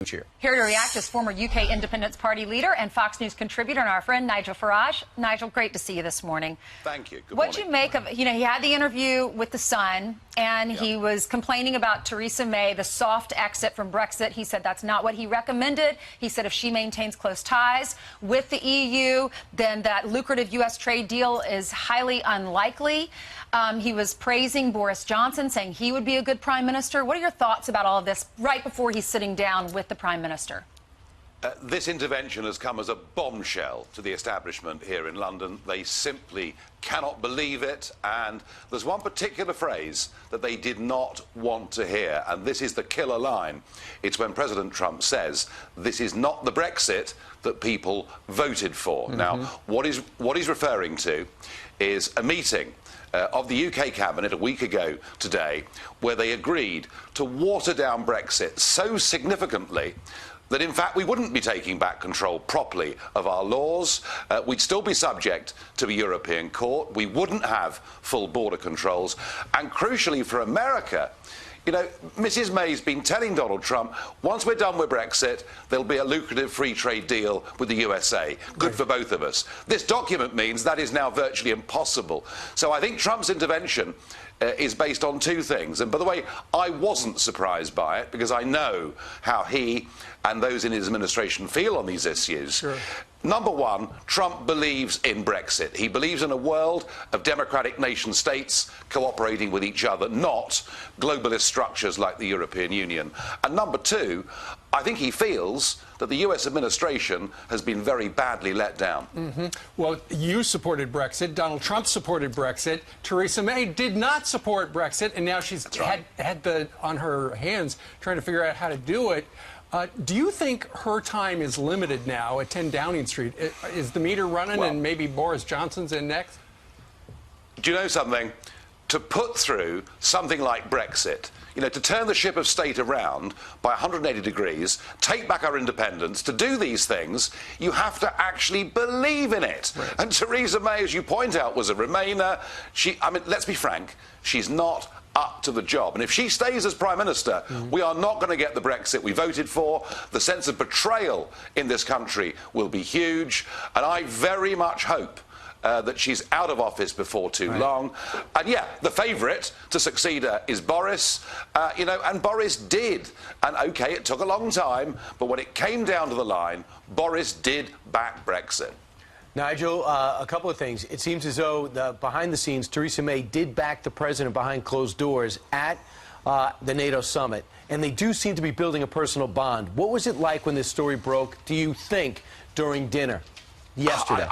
future. Here to react is former UK Independence Party leader and Fox News contributor and our friend Nigel Farage. Nigel, great to see you this morning. Thank you. Good What'd morning. you make of, he had the interview with The Sun, and he was complaining about Theresa May, the soft exit from Brexit. He said that's not what he recommended. He said if she maintains close ties with the EU, then that lucrative U.S. trade deal is highly unlikely. He was praising Boris Johnson, saying he would be a good prime minister. What are your thoughts about all of this right before he's sitting down with the prime minister? This intervention has come as a bombshell to the establishment here in London. They simply cannot believe it, and there's one particular phrase that they did not want to hear, and this is the killer line. It's when President Trump says, this is not the Brexit that people voted for. Now, what he's referring to is a meeting of the UK cabinet a week ago today, where they agreed to water down Brexit so significantly that in fact we wouldn't be taking back control properly of our laws. We'd still be subject to the European Court. We wouldn't have full border controls. And crucially for America, Mrs. May's been telling Donald Trump, once we're done with Brexit, there'll be a lucrative free trade deal with the USA. Good for both of us. This document means that is now virtually impossible. So I think Trump's intervention is based on two things. And by the way, I wasn't surprised by it because I know how he and those in his administration feel on these issues. Sure. Number one, Trump believes in Brexit. He believes in a world of democratic nation states cooperating with each other, not globalist structures like the European Union. And number two, I think he feels that the US administration has been very badly let down. Well, you supported Brexit. Donald Trump supported Brexit. Theresa May did not support Brexit, and now she's had on her hands trying to figure out how to do it. Do you think her time is limited now at 10 Downing Street? Is the meter running and maybe Boris Johnson's in next? Do you know something? To put through something like Brexit, to turn the ship of state around by 180 degrees, take back our independence, to do these things, you have to actually believe in it. Right. And Theresa May, as you point out, was a Remainer. Let's be frank, she's not up to the job. And if she stays as Prime Minister, we are not going to get the Brexit we voted for. The sense of betrayal in this country will be huge. And I very much hope that she's out of office before too long. And yeah, the favourite to succeed her is Boris, and Boris did. And OK, it took a long time, but when it came down to the line, Boris did back Brexit. Nigel, a couple of things. It seems as though behind the scenes, Theresa May did back the president behind closed doors at the NATO summit, and they do seem to be building a personal bond. What was it like when this story broke, do you think, during dinner yesterday?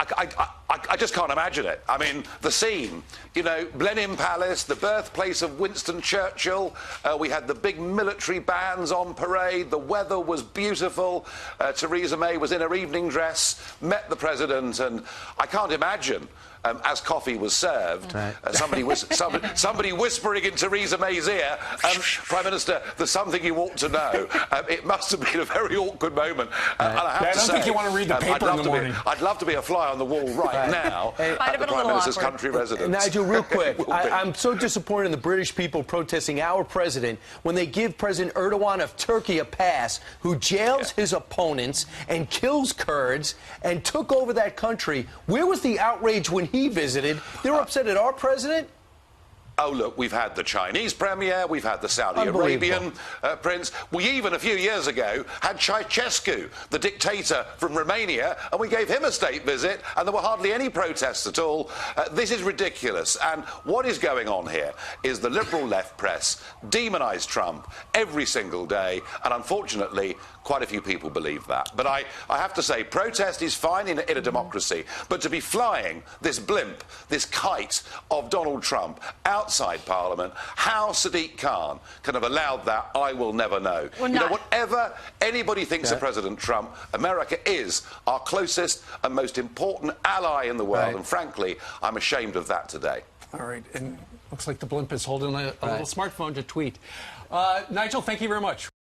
I just can't imagine it. I mean, the scene, Blenheim Palace, the birthplace of Winston Churchill. We had the big military bands on parade. The weather was beautiful. Theresa May was in her evening dress, met the president, and I can't imagine, as coffee was served, somebody whispering in Theresa May's ear, Prime Minister, there's something you ought to know. It must have been a very awkward moment. And I have to say, think you want to read the paper in the morning. I'd love to be a fly on the wall right now at the Prime Minister's country residence. Nigel, real quick, I'm so disappointed in the British people protesting our president when they give President Erdogan of Turkey a pass, who jails his opponents and kills Kurds and took over that country. Where was the outrage when he visited? They were upset at our president? Oh, look, we've had the Chinese premier, we've had the Saudi Arabian prince. We even, a few years ago, had Ceausescu, the dictator from Romania, and we gave him a state visit, and there were hardly any protests at all. This is ridiculous. And what is going on here is the liberal left press demonise Trump every single day, and unfortunately, quite a few people believe that. But I have to say, protest is fine in a democracy, but to be flying this blimp, this kite of Donald Trump outside Parliament, how Sadiq Khan can have allowed that, I will never know. Well, whatever anybody thinks of President Trump, America is our closest and most important ally in the world, and frankly, I'm ashamed of that today. All right, and looks like the blimp is holding a little smartphone to tweet. Nigel, thank you very much.